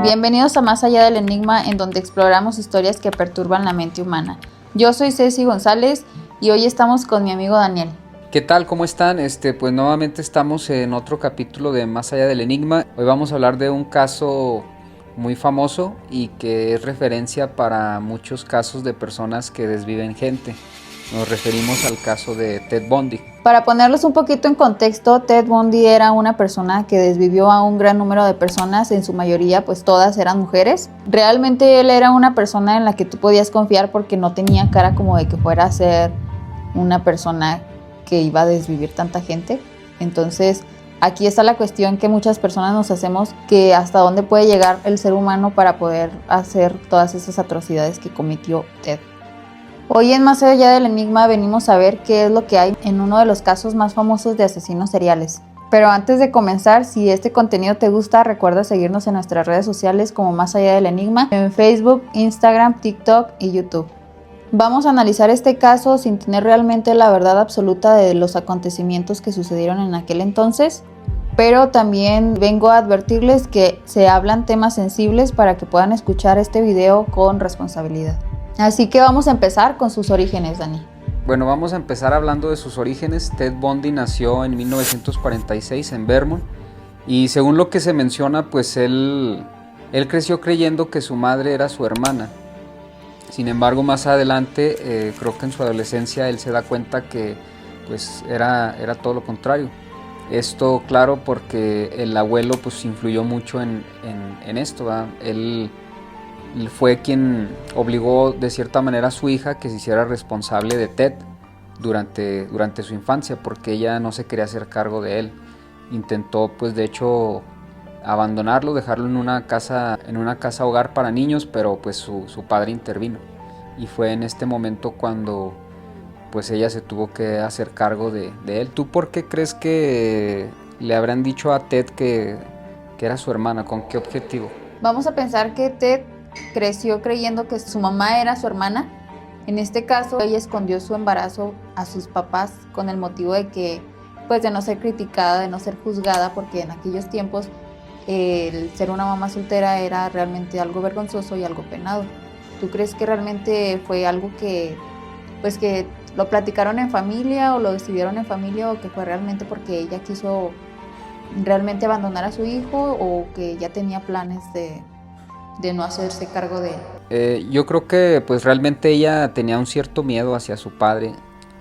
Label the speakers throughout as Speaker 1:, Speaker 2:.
Speaker 1: Bienvenidos a Más Allá del Enigma, en donde exploramos historias que perturban la mente humana. Yo soy Ceci González y hoy estamos con mi amigo Daniel.
Speaker 2: ¿Qué tal? ¿Cómo están? Pues nuevamente estamos en otro capítulo de Más Allá del Enigma. Hoy vamos a hablar de un caso muy famoso y que es referencia para muchos casos de personas que desviven gente. Nos referimos al caso de Ted Bundy.
Speaker 1: Para ponerlos un poquito en contexto, Ted Bundy era una persona que desvivió a un gran número de personas, en su mayoría pues todas eran mujeres. Realmente él era una persona en la que tú podías confiar porque no tenía cara como de que fuera a ser una persona que iba a desvivir tanta gente. Entonces aquí está la cuestión que muchas personas nos hacemos, que hasta dónde puede llegar el ser humano para poder hacer todas esas atrocidades que cometió Ted. Hoy en Más Allá del Enigma venimos a ver qué es lo que hay en uno de los casos más famosos de asesinos seriales. Pero antes de comenzar, si este contenido te gusta, recuerda seguirnos en nuestras redes sociales como Más Allá del Enigma, en Facebook, Instagram, TikTok y YouTube. Vamos a analizar este caso sin tener realmente la verdad absoluta de los acontecimientos que sucedieron en aquel entonces, pero también vengo a advertirles que se hablan temas sensibles para que puedan escuchar este video con responsabilidad. Así que vamos a empezar con sus orígenes, Dani.
Speaker 2: Bueno, vamos a empezar hablando de sus orígenes. Ted Bundy nació en 1946 en Vermont y según lo que se menciona, pues él creció creyendo que su madre era su hermana. Sin embargo, más adelante, creo que en su adolescencia, él se da cuenta que pues era todo lo contrario. Esto, claro, porque el abuelo pues influyó mucho en esto, ¿verdad? Él fue quien obligó de cierta manera a su hija que se hiciera responsable de Ted durante su infancia, porque ella no se quería hacer cargo de él. Intentó pues de hecho abandonarlo, dejarlo en una casa hogar para niños, pero pues su padre intervino y fue en este momento cuando pues ella se tuvo que hacer cargo de él. ¿Tú por qué crees que le habrán dicho a Ted que era su hermana? ¿Con qué objetivo?
Speaker 1: Vamos a pensar que Ted creció creyendo que su mamá era su hermana. En este caso, ella escondió su embarazo a sus papás con el motivo de que, pues, de no ser criticada, de no ser juzgada, porque en aquellos tiempos el ser una mamá soltera era realmente algo vergonzoso y algo penado. ¿Tú crees que realmente fue algo que, pues, que lo platicaron en familia o lo decidieron en familia, o que fue realmente porque ella quiso realmente abandonar a su hijo, o que ya tenía planes de no hacerse cargo de él?
Speaker 2: Yo creo que pues realmente ella tenía un cierto miedo hacia su padre.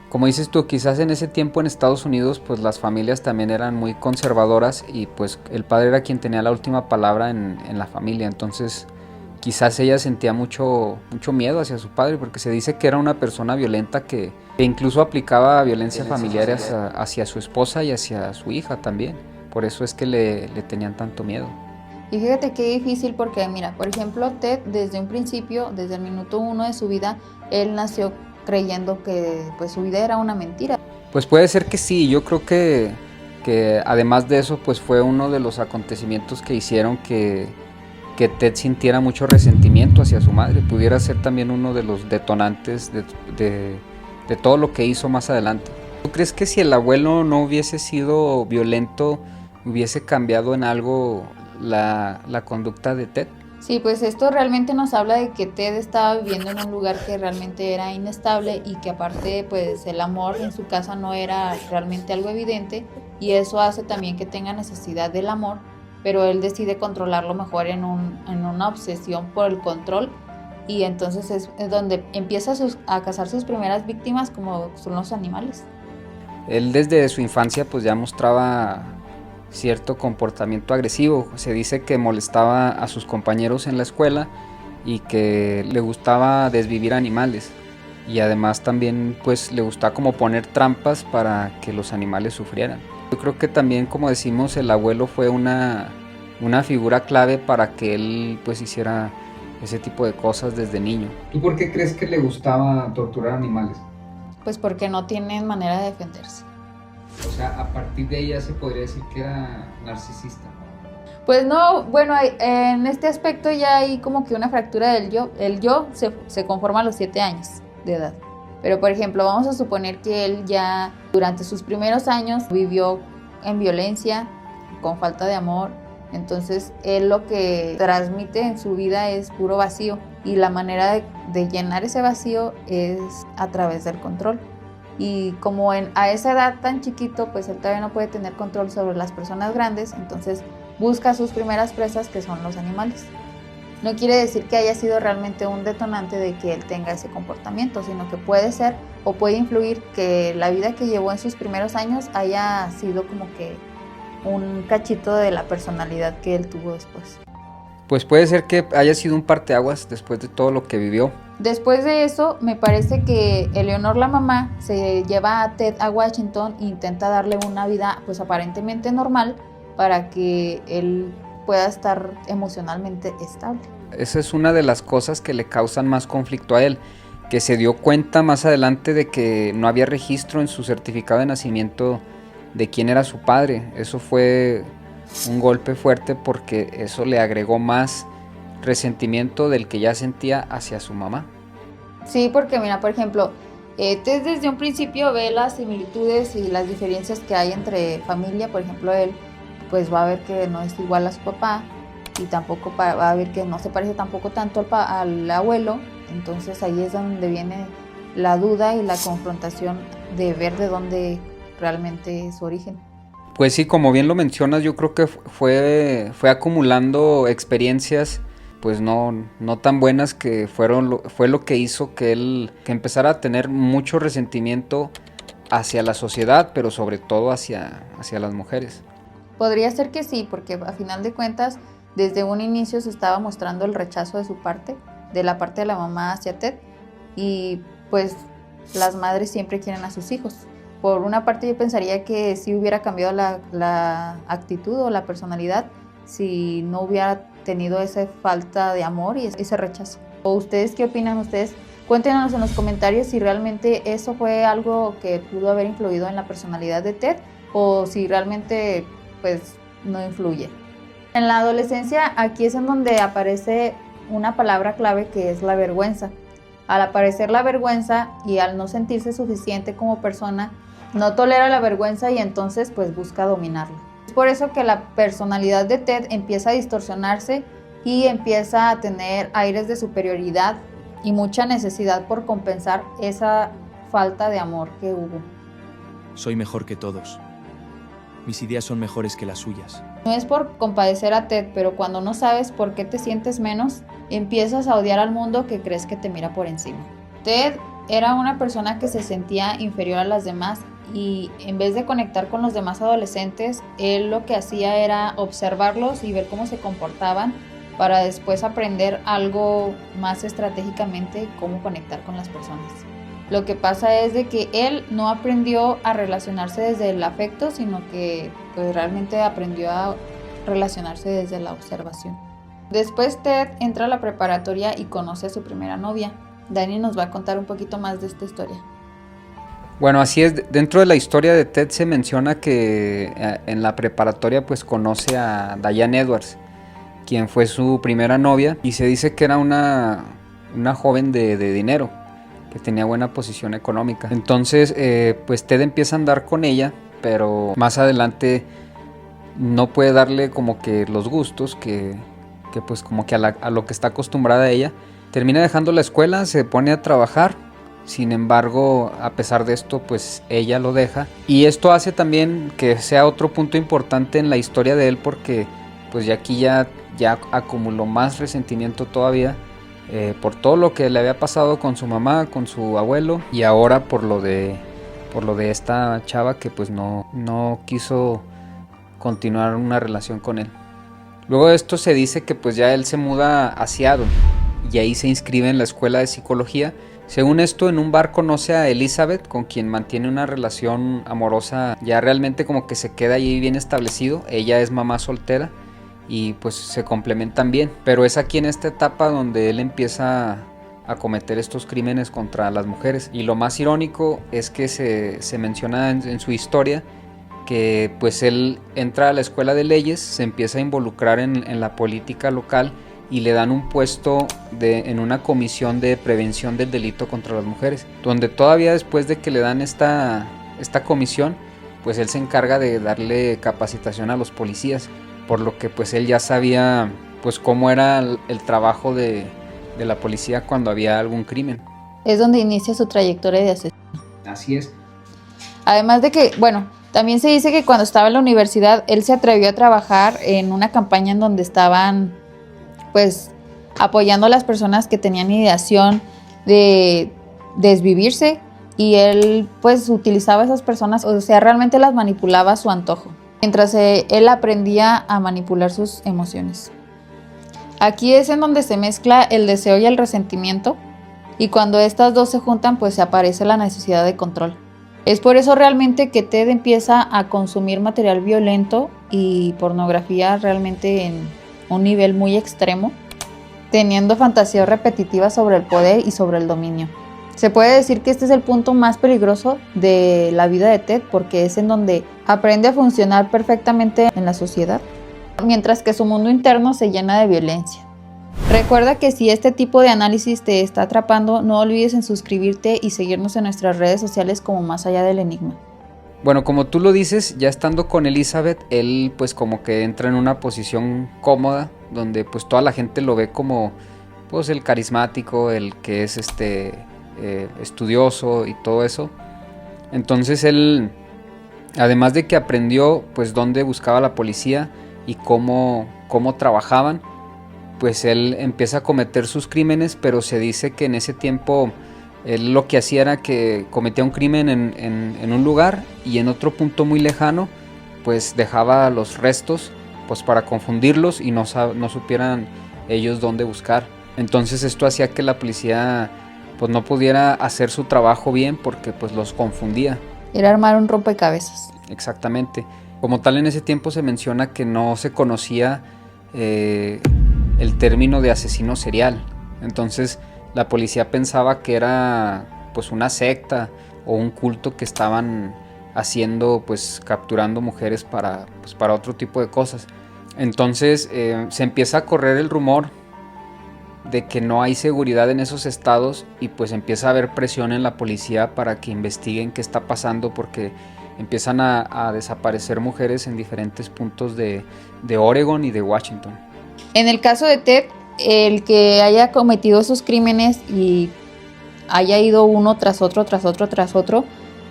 Speaker 2: Como dices tú, quizás en ese tiempo en Estados Unidos pues las familias también eran muy conservadoras y pues el padre era quien tenía la última palabra en la familia. Entonces quizás ella sentía mucho miedo hacia su padre, porque se dice que era una persona violenta que incluso aplicaba violencia familiar hacia su esposa y hacia su hija también. Por eso es que le tenían tanto miedo.
Speaker 1: Y fíjate qué difícil, porque mira, por ejemplo, Ted desde un principio, desde el minuto 1 de su vida, él nació creyendo que pues su vida era una mentira.
Speaker 2: Pues puede ser que sí. Yo creo que además de eso pues fue uno de los acontecimientos que hicieron que Ted sintiera mucho resentimiento hacia su madre. Pudiera ser también uno de los detonantes de todo lo que hizo más adelante. ¿Tú crees que si el abuelo no hubiese sido violento, hubiese cambiado en algo la conducta de Ted?
Speaker 1: Sí, pues esto realmente nos habla de que Ted estaba viviendo en un lugar que realmente era inestable, y que aparte pues el amor en su casa no era realmente algo evidente, y eso hace también que tenga necesidad del amor, pero él decide controlarlo mejor en una obsesión por el control, y entonces es donde empieza a cazar sus primeras víctimas, como son los animales.
Speaker 2: Él desde su infancia pues ya mostraba cierto comportamiento agresivo. Se dice que molestaba a sus compañeros en la escuela y que le gustaba desvivir animales, y además también pues le gustaba como poner trampas para que los animales sufrieran. Yo creo que también, como decimos, el abuelo fue una figura clave para que él pues hiciera ese tipo de cosas desde niño. ¿Tú por qué crees que le gustaba torturar animales?
Speaker 1: Pues porque no tienen manera de defenderse.
Speaker 2: O sea, a partir de ella se podría decir que era narcisista.
Speaker 1: Pues no, bueno, en este aspecto ya hay como que una fractura del yo. El yo se conforma a los 7 años de edad. Pero por ejemplo, vamos a suponer que él ya durante sus primeros años vivió en violencia, con falta de amor. Entonces él lo que transmite en su vida es puro vacío, y la manera de llenar ese vacío es a través del control. Y como a esa edad tan chiquito, pues él todavía no puede tener control sobre las personas grandes, entonces busca sus primeras presas, que son los animales. No quiere decir que haya sido realmente un detonante de que él tenga ese comportamiento, sino que puede ser o puede influir que la vida que llevó en sus primeros años haya sido como que un cachito de la personalidad que él tuvo después.
Speaker 2: Pues puede ser que haya sido un parteaguas después de todo lo que vivió.
Speaker 1: Después de eso, me parece que Eleanor, la mamá, se lleva a Ted a Washington e intenta darle una vida pues aparentemente normal para que él pueda estar emocionalmente estable.
Speaker 2: Esa es una de las cosas que le causan más conflicto a él, que se dio cuenta más adelante de que no había registro en su certificado de nacimiento de quién era su padre. Eso fue un golpe fuerte porque eso le agregó más resentimiento del que ya sentía hacia su mamá.
Speaker 1: Sí, porque mira, por ejemplo, Ted desde un principio ve las similitudes y las diferencias que hay entre familia. Por ejemplo, él pues va a ver que no es igual a su papá, y tampoco va a ver que no se parece tampoco tanto al abuelo. Entonces ahí es donde viene la duda y la confrontación de ver de dónde realmente es su origen.
Speaker 2: Pues sí, como bien lo mencionas, yo creo que fue acumulando experiencias pues no tan buenas, que fue lo que hizo que él empezara a tener mucho resentimiento hacia la sociedad, pero sobre todo hacia las mujeres.
Speaker 1: Podría ser que sí, porque a final de cuentas desde un inicio se estaba mostrando el rechazo de su parte, de la parte de la mamá hacia Ted, y pues las madres siempre quieren a sus hijos. Por una parte yo pensaría que sí hubiera cambiado la actitud o la personalidad si no hubiera tenido esa falta de amor y ese rechazo. ¿O ustedes qué opinan? Ustedes cuéntenos en los comentarios si realmente eso fue algo que pudo haber influido en la personalidad de Ted, o si realmente pues no influye. En la adolescencia aquí es en donde aparece una palabra clave, que es la vergüenza. Al aparecer la vergüenza y al no sentirse suficiente como persona, no tolera la vergüenza y entonces pues busca dominarla. Es por eso que la personalidad de Ted empieza a distorsionarse y empieza a tener aires de superioridad y mucha necesidad por compensar esa falta de amor que hubo.
Speaker 3: Soy mejor que todos. Mis ideas son mejores que las suyas.
Speaker 1: No es por compadecer a Ted, pero cuando no sabes por qué te sientes menos, empiezas a odiar al mundo que crees que te mira por encima. Ted era una persona que se sentía inferior a las demás, y en vez de conectar con los demás adolescentes, él lo que hacía era observarlos y ver cómo se comportaban para después aprender algo más estratégicamente cómo conectar con las personas. Lo que pasa es de que él no aprendió a relacionarse desde el afecto, sino que pues realmente aprendió a relacionarse desde la observación. Después Ted entra a la preparatoria y conoce a su primera novia. Dani nos va a contar un poquito más de esta historia.
Speaker 2: Bueno, así es. Dentro de la historia de Ted se menciona que en la preparatoria pues conoce a Diane Edwards, quien fue su primera novia, y se dice que era una joven de dinero, que tenía buena posición económica. Entonces pues Ted empieza a andar con ella, pero más adelante no puede darle como que los gustos que pues como que a lo que está acostumbrada ella. Termina dejando la escuela, se pone a trabajar. Sin embargo, a pesar de esto, pues ella lo deja. Y esto hace también que sea otro punto importante en la historia de él, porque pues ya aquí ya acumuló más resentimiento todavía por todo lo que le había pasado con su mamá, con su abuelo, y ahora por lo de esta chava que pues no quiso continuar una relación con él. Luego de esto se dice que pues ya él se muda a Seattle y ahí se inscribe en la escuela de psicología. Según esto, en un bar conoce a Elizabeth, con quien mantiene una relación amorosa ya realmente como que se queda ahí bien establecido. Ella es mamá soltera y pues se complementan bien, pero es aquí en esta etapa donde él empieza a cometer estos crímenes contra las mujeres. Y lo más irónico es que se menciona en su historia que pues él entra a la escuela de leyes, se empieza a involucrar en la política local y le dan un puesto en una comisión de prevención del delito contra las mujeres, donde todavía después de que le dan esta comisión, pues él se encarga de darle capacitación a los policías. por lo que pues él ya sabía pues cómo era el trabajo de la policía cuando había algún crimen.
Speaker 1: Es donde inicia su trayectoria de asesino.
Speaker 2: Así es.
Speaker 1: Además de que, bueno, también se dice que cuando estaba en la universidad, él se atrevió a trabajar en una campaña en donde estaban, pues, apoyando a las personas que tenían ideación de desvivirse, y él, pues, utilizaba a esas personas, o sea, realmente las manipulaba a su antojo, mientras él aprendía a manipular sus emociones. Aquí es en donde se mezcla el deseo y el resentimiento, y cuando estas dos se juntan, pues se aparece la necesidad de control. Es por eso realmente que Ted empieza a consumir material violento y pornografía realmente en un nivel muy extremo, teniendo fantasías repetitivas sobre el poder y sobre el dominio. Se puede decir que este es el punto más peligroso de la vida de Ted, porque es en donde aprende a funcionar perfectamente en la sociedad, mientras que su mundo interno se llena de violencia. Recuerda que si este tipo de análisis te está atrapando, no olvides en suscribirte y seguirnos en nuestras redes sociales como Más Allá del Enigma.
Speaker 2: Bueno, como tú lo dices, ya estando con Elizabeth, él pues como que entra en una posición cómoda, donde pues toda la gente lo ve como pues el carismático, el que es estudioso y todo eso. Entonces él, además de que aprendió pues dónde buscaba la policía y cómo trabajaban, pues él empieza a cometer sus crímenes, pero se dice que en ese tiempo él lo que hacía era que cometía un crimen en un lugar, y en otro punto muy lejano pues dejaba los restos pues para confundirlos y no supieran ellos dónde buscar. Entonces esto hacía que la policía pues no pudiera hacer su trabajo bien, porque pues los confundía.
Speaker 1: Era armar un rompecabezas.
Speaker 2: Exactamente. Como tal, en ese tiempo se menciona que no se conocía el término de asesino serial. Entonces la policía pensaba que era pues una secta o un culto que estaban haciendo, pues capturando mujeres para otro tipo de cosas. Entonces se empieza a correr el rumor de que no hay seguridad en esos estados, y pues empieza a haber presión en la policía para que investiguen qué está pasando, porque empiezan a desaparecer mujeres en diferentes puntos de Oregon y de Washington.
Speaker 1: En el caso de Ted, el que haya cometido esos crímenes y haya ido uno tras otro,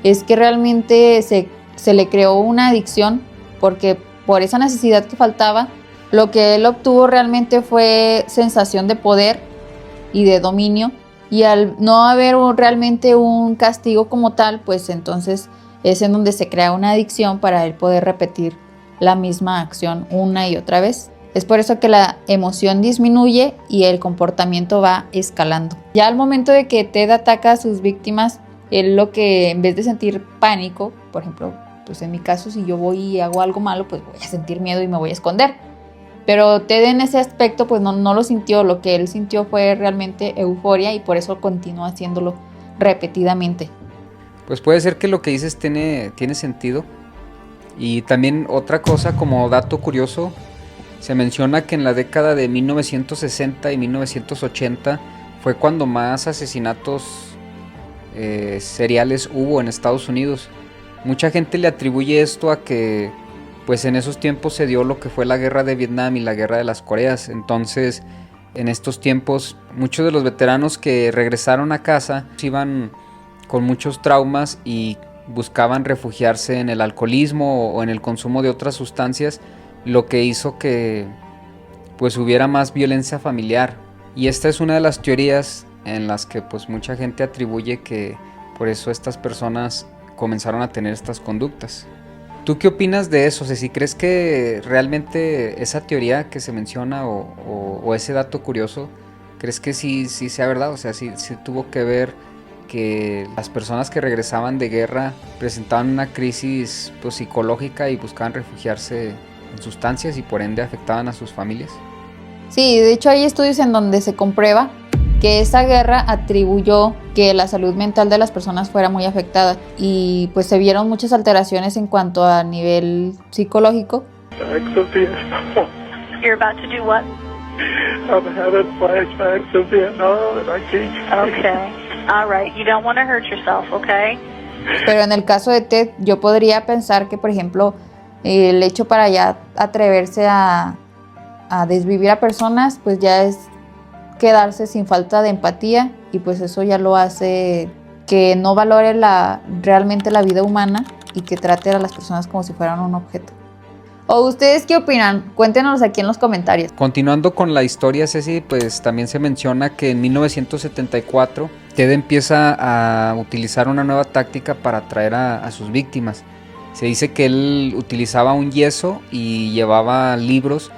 Speaker 1: es que realmente se le creó una adicción, porque por esa necesidad que faltaba, lo que él obtuvo realmente fue sensación de poder y de dominio, y al no haber realmente un castigo como tal, pues entonces es en donde se crea una adicción para él poder repetir la misma acción una y otra vez. Es por eso que la emoción disminuye y el comportamiento va escalando. Ya al momento de que Ted ataca a sus víctimas, él lo que, en vez de sentir pánico, por ejemplo, pues en mi caso, si yo voy y hago algo malo, pues voy a sentir miedo y me voy a esconder. Pero Ted en ese aspecto pues no lo sintió. Lo que él sintió fue realmente euforia, y por eso continuó haciéndolo repetidamente.
Speaker 2: Pues puede ser que lo que dices tiene sentido. Y también otra cosa, como dato curioso, se menciona que en la década de 1960 y 1980 fue cuando más asesinatos seriales hubo en Estados Unidos. Mucha gente le atribuye esto a que pues en esos tiempos se dio lo que fue la guerra de Vietnam y la guerra de las Coreas. Entonces en estos tiempos muchos de los veteranos que regresaron a casa iban con muchos traumas y buscaban refugiarse en el alcoholismo o en el consumo de otras sustancias, lo que hizo que pues hubiera más violencia familiar. Y esta es una de las teorías en las que pues mucha gente atribuye que por eso estas personas comenzaron a tener estas conductas. ¿Tú qué opinas de eso? O sea, si crees que realmente esa teoría que se menciona o ese dato curioso, ¿crees que sí sea verdad? O sea, sí tuvo que ver que las personas que regresaban de guerra presentaban una crisis pues psicológica y buscaban refugiarse en sustancias y por ende afectaban a sus familias.
Speaker 1: Sí, de hecho hay estudios en donde se comprueba que esa guerra atribuyó que la salud mental de las personas fuera muy afectada, y pues se vieron muchas alteraciones en cuanto a nivel psicológico.
Speaker 4: You're about to do what?
Speaker 5: I'm having flashbacks of Vietnam and I can't.
Speaker 4: Okay. All right. You don't want to hurt yourself, okay?
Speaker 1: Pero en el caso de Ted, yo podría pensar que, por ejemplo, El hecho para ya atreverse a desvivir a personas, pues ya es quedarse sin falta de empatía, y pues eso ya lo hace que no valore realmente la vida humana y que trate a las personas como si fueran un objeto. ¿O ustedes qué opinan? Cuéntenos aquí en los comentarios.
Speaker 2: Continuando con la historia, Ceci, pues también se menciona que en 1974 Ted empieza a utilizar una nueva táctica para atraer a sus víctimas. Se dice que él utilizaba un yeso y llevaba libros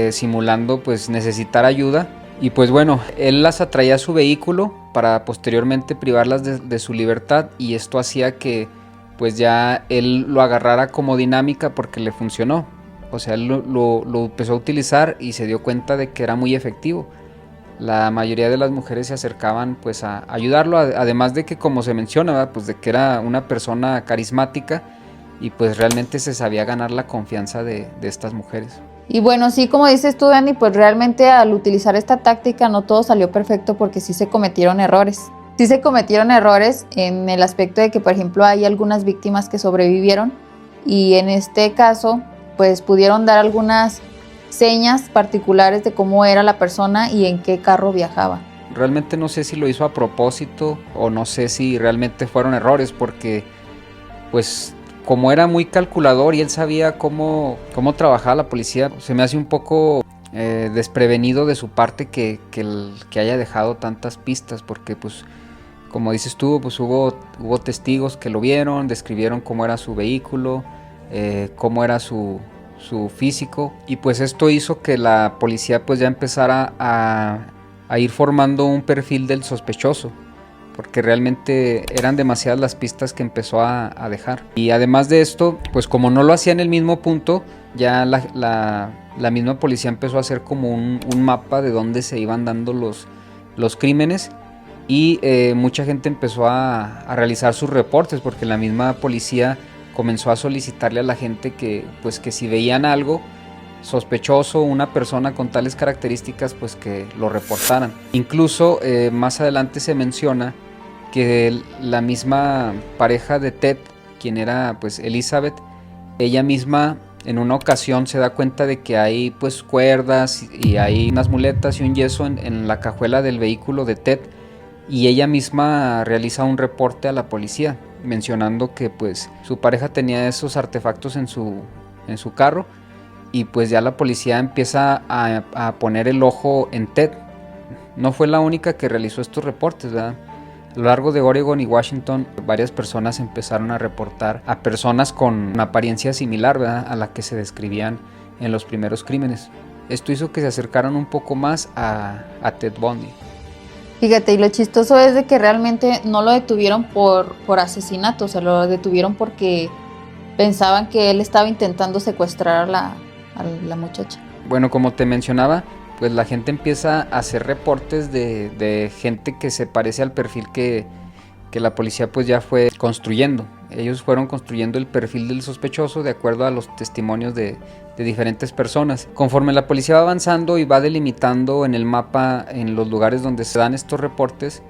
Speaker 2: simulando pues necesitar ayuda, y pues bueno, él las atraía a su vehículo para posteriormente privarlas de su libertad, y esto hacía que pues ya él lo agarrara como dinámica porque le funcionó. O sea, él lo empezó a utilizar y se dio cuenta de que era muy efectivo. La mayoría de las mujeres se acercaban pues a ayudarlo, además de que, como se menciona, ¿verdad? Pues de que era una persona carismática y pues realmente se sabía ganar la confianza de estas mujeres.
Speaker 1: Y bueno, sí, como dices tú, Dani, pues realmente al utilizar esta táctica no todo salió perfecto, porque sí se cometieron errores. Sí se cometieron errores en el aspecto de que, por ejemplo, hay algunas víctimas que sobrevivieron, y en este caso pues pudieron dar algunas señas particulares de cómo era la persona y en qué carro viajaba.
Speaker 2: Realmente no sé si lo hizo a propósito o no sé si realmente fueron errores, porque pues como era muy calculador y él sabía cómo trabajaba la policía, se me hace un poco desprevenido de su parte que haya dejado tantas pistas, porque pues como dices tú, pues hubo testigos que lo vieron, describieron cómo era su vehículo, cómo era su físico, y pues esto hizo que la policía pues ya empezara a ir formando un perfil del sospechoso, porque realmente eran demasiadas las pistas que empezó a dejar. Y además de esto, pues como no lo hacía en el mismo punto, ya la misma policía empezó a hacer como un mapa de dónde se iban dando los crímenes, y mucha gente empezó a realizar sus reportes, porque la misma policía comenzó a solicitarle a la gente que si veían algo sospechoso, una persona con tales características, pues que lo reportaran. Incluso más adelante se menciona que la misma pareja de Ted, quien era pues Elizabeth, ella misma en una ocasión se da cuenta de que hay pues cuerdas y hay unas muletas y un yeso en la cajuela del vehículo de Ted, y ella misma realiza un reporte a la policía mencionando que pues su pareja tenía esos artefactos en su carro, y pues ya la policía empieza a poner el ojo en Ted. No fue la única que realizó estos reportes, ¿verdad? A lo largo de Oregon y Washington, varias personas empezaron a reportar a personas con una apariencia similar, ¿verdad?, a la que se describían en los primeros crímenes. Esto hizo que se acercaran un poco más a Ted Bundy.
Speaker 1: Fíjate, y lo chistoso es de que realmente no lo detuvieron por asesinato, o sea, lo detuvieron porque pensaban que él estaba intentando secuestrar a la muchacha.
Speaker 2: Bueno, como te mencionaba, pues la gente empieza a hacer reportes de gente que se parece al perfil que la policía pues ya fue construyendo. Ellos fueron construyendo el perfil del sospechoso de acuerdo a los testimonios de diferentes personas. Conforme la policía va avanzando y va delimitando en el mapa en los lugares donde se dan estos reportes,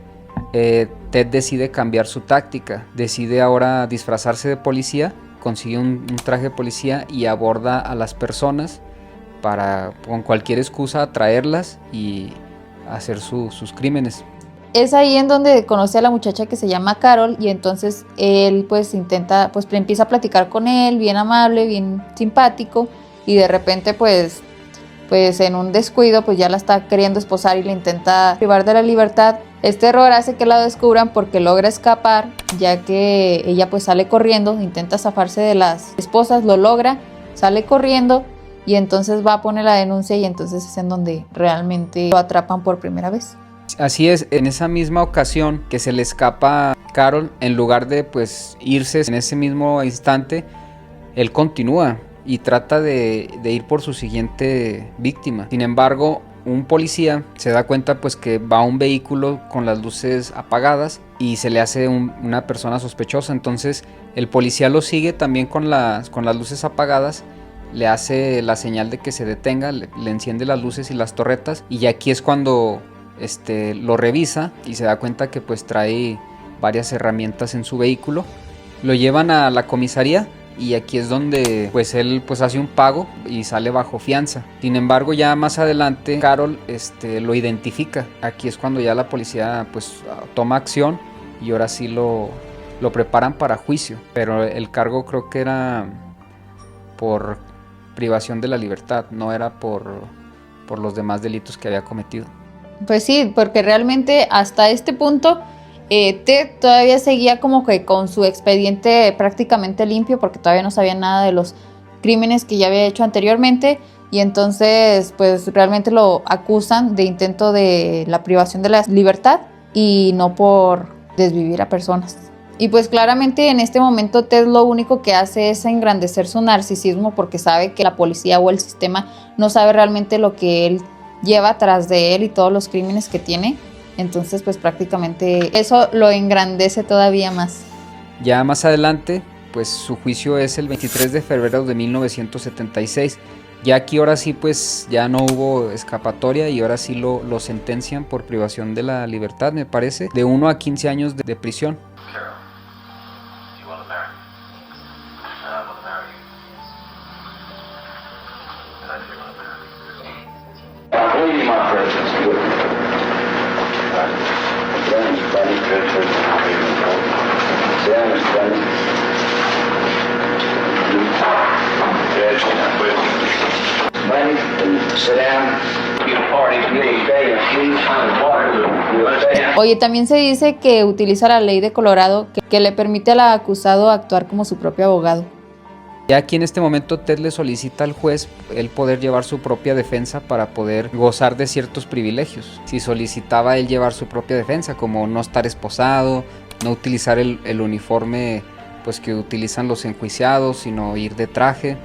Speaker 2: Ted decide cambiar su táctica. Decide ahora disfrazarse de policía, consigue un traje de policía y aborda a las personas para con cualquier excusa atraerlas y hacer sus crímenes.
Speaker 1: Es ahí en donde conoce a la muchacha que se llama Carol, y entonces él pues empieza a platicar con él, bien amable, bien simpático, y de repente pues en un descuido pues ya la está queriendo esposar y le intenta privar de la libertad. Este error hace que la descubran porque logra escapar, ya que ella pues sale corriendo, intenta zafarse de las esposas, lo logra, sale corriendo, y entonces va a poner la denuncia, y entonces es en donde realmente lo atrapan por primera vez.
Speaker 2: Así es, en esa misma ocasión que se le escapa a Carol, en lugar de pues irse en ese mismo instante, él continúa y trata de ir por su siguiente víctima. Sin embargo, un policía se da cuenta pues que va un vehículo con las luces apagadas y se le hace una persona sospechosa. Entonces el policía lo sigue también con las luces apagadas, le hace la señal de que se detenga, le enciende las luces y las torretas, y aquí es cuando lo revisa y se da cuenta que pues trae varias herramientas en su vehículo. Lo llevan a la comisaría y aquí es donde pues él pues hace un pago y sale bajo fianza. Sin embargo, ya más adelante Carol lo identifica. Aquí es cuando ya la policía pues toma acción y ahora sí lo preparan para juicio, pero el cargo creo que era por privación de la libertad, no era por los demás delitos que había cometido.
Speaker 1: Pues sí, porque realmente hasta este punto Ted todavía seguía como que con su expediente prácticamente limpio, porque todavía no sabía nada de los crímenes que ya había hecho anteriormente, y entonces pues realmente lo acusan de intento de la privación de la libertad y no por desvivir a personas. Y pues claramente en este momento Ted lo único que hace es engrandecer su narcisismo, porque sabe que la policía o el sistema no sabe realmente lo que él lleva atrás de él y todos los crímenes que tiene. Entonces pues prácticamente eso lo engrandece todavía más.
Speaker 2: Ya más adelante pues su juicio es el 23 de febrero de 1976. Ya aquí ahora sí pues ya no hubo escapatoria y ahora sí lo sentencian por privación de la libertad, me parece, de 1 a 15 años de prisión.
Speaker 1: Oye, también se dice que utiliza la ley de Colorado que le permite al acusado actuar como su propio abogado.
Speaker 2: Ya aquí en este momento Ted le solicita al juez el poder llevar su propia defensa para poder gozar de ciertos privilegios. Si solicitaba él llevar su propia defensa, como no estar esposado, no utilizar el uniforme pues que utilizan los enjuiciados, sino ir de traje,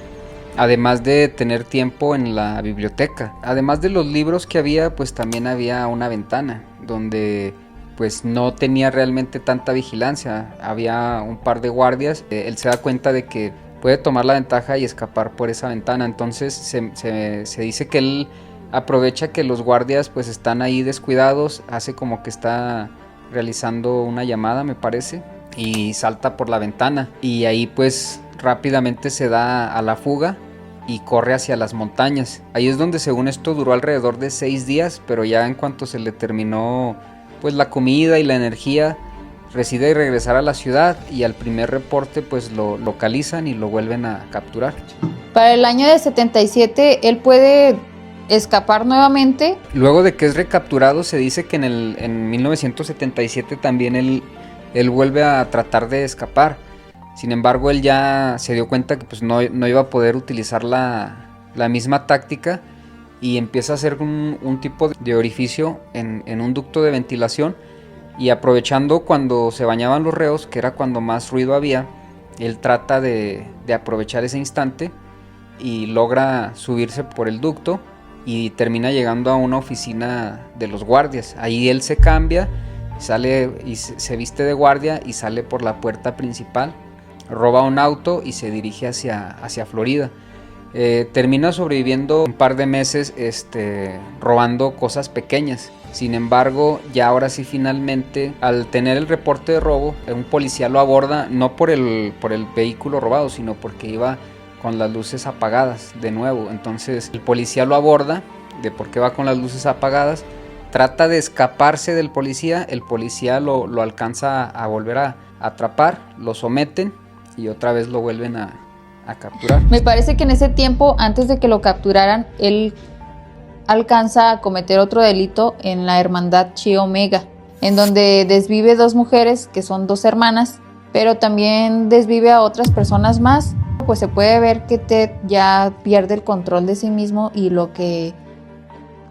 Speaker 2: además de tener tiempo en la biblioteca. Además de los libros que había, pues también había una ventana donde pues no tenía realmente tanta vigilancia, había un par de guardias. Él se da cuenta de que puede tomar la ventaja y escapar por esa ventana, entonces se dice que él aprovecha que los guardias pues están ahí descuidados, hace como que está realizando una llamada, me parece, y salta por la ventana, y ahí pues rápidamente se da a la fuga y corre hacia las montañas. Ahí es donde según esto duró alrededor de 6 días, pero ya en cuanto se le terminó pues la comida y la energía, decide regresar a la ciudad y al primer reporte pues lo localizan y lo vuelven a capturar.
Speaker 1: Para el año de 77 él puede escapar nuevamente.
Speaker 2: Luego de que es recapturado se dice que en 1977 también él vuelve a tratar de escapar. Sin embargo, él ya se dio cuenta que pues no iba a poder utilizar la misma táctica y empieza a hacer un tipo de orificio en un ducto de ventilación, y aprovechando cuando se bañaban los reos, que era cuando más ruido había, él trata de aprovechar ese instante y logra subirse por el ducto y termina llegando a una oficina de los guardias. Ahí él se cambia, sale y se viste de guardia y sale por la puerta principal, roba un auto y se dirige hacia Florida. Termina sobreviviendo un par de meses robando cosas pequeñas. Sin embargo, ya ahora sí finalmente, al tener el reporte de robo, un policía lo aborda, no por el vehículo robado, sino porque iba con las luces apagadas de nuevo. Entonces el policía lo aborda de por qué va con las luces apagadas, trata de escaparse del policía, el policía lo alcanza a volver a atrapar, lo someten y otra vez lo vuelven a capturar.
Speaker 1: Me parece que en ese tiempo, antes de que lo capturaran, él alcanza a cometer otro delito en la hermandad Chi Omega, en donde desvive 2 mujeres que son 2 hermanas, pero también desvive a otras personas más. Pues se puede ver que Ted ya pierde el control de sí mismo y lo que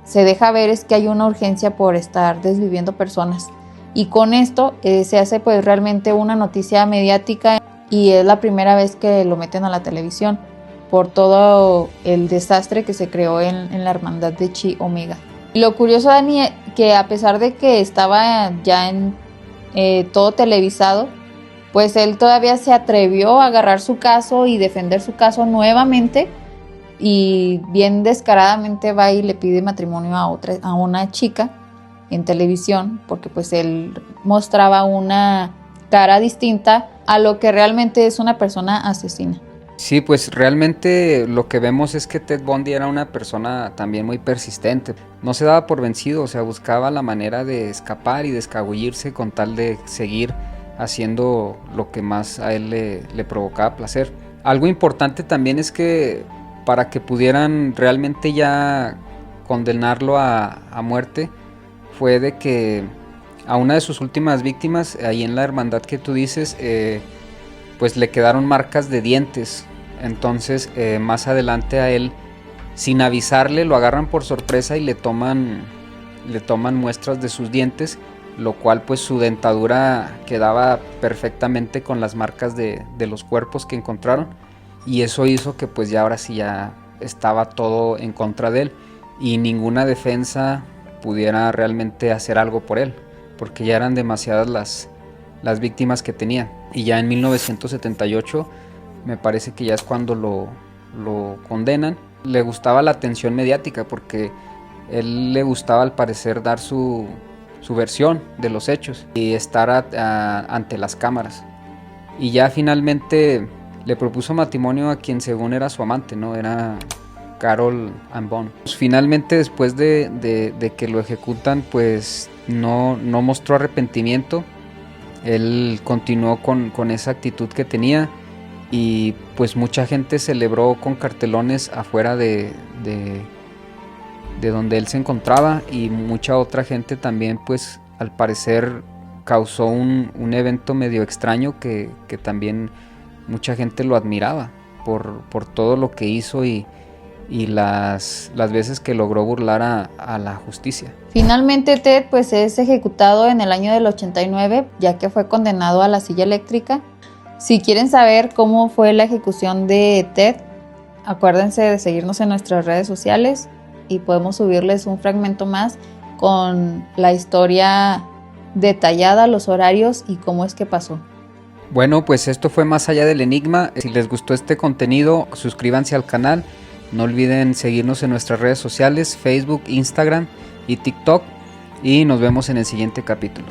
Speaker 1: se deja ver es que hay una urgencia por estar desviviendo personas, y con esto se hace pues realmente una noticia mediática, y es la primera vez que lo meten a la televisión por todo el desastre que se creó en la hermandad de Chi Omega. Lo curioso, Dani, que a pesar de que estaba ya en todo televisado, pues él todavía se atrevió a agarrar su caso y defender su caso nuevamente, y bien descaradamente va y le pide matrimonio a una chica en televisión, porque pues él mostraba una cara distinta a lo que realmente es una persona asesina.
Speaker 2: Sí, pues realmente lo que vemos es que Ted Bundy era una persona también muy persistente. No se daba por vencido, o sea, buscaba la manera de escapar y de escabullirse con tal de seguir haciendo lo que más a él le provocaba placer. Algo importante también es que para que pudieran realmente ya condenarlo a muerte, fue de que a una de sus últimas víctimas, ahí en la hermandad que tú dices, pues le quedaron marcas de dientes. Entonces más adelante a él, sin avisarle, lo agarran por sorpresa y le toman muestras de sus dientes, lo cual pues su dentadura quedaba perfectamente con las marcas de los cuerpos que encontraron, y eso hizo que pues ya ahora sí ya estaba todo en contra de él y ninguna defensa pudiera realmente hacer algo por él, porque ya eran demasiadas las víctimas que tenía. Y ya en 1978 me parece que ya es cuando lo condenan. Le gustaba la atención mediática porque él le gustaba al parecer dar su versión de los hechos y estar ante las cámaras. Y ya finalmente le propuso matrimonio a quien según era su amante, ¿no? Era Carol Ann Bond. Pues finalmente, después de que lo ejecutan, pues no mostró arrepentimiento. Él continuó con esa actitud que tenía, y pues mucha gente celebró con cartelones afuera de donde él se encontraba, y mucha otra gente también pues al parecer causó un evento medio extraño que también mucha gente lo admiraba por todo lo que hizo y las veces que logró burlar a la justicia.
Speaker 1: Finalmente Ted pues es ejecutado en el año del 89, ya que fue condenado a la silla eléctrica. Si quieren saber cómo fue la ejecución de Ted, acuérdense de seguirnos en nuestras redes sociales y podemos subirles un fragmento más con la historia detallada, los horarios y cómo es que pasó.
Speaker 2: Bueno, pues esto fue Más Allá del Enigma. Si les gustó este contenido, suscríbanse al canal. No olviden seguirnos en nuestras redes sociales, Facebook, Instagram y TikTok. Y nos vemos en el siguiente capítulo.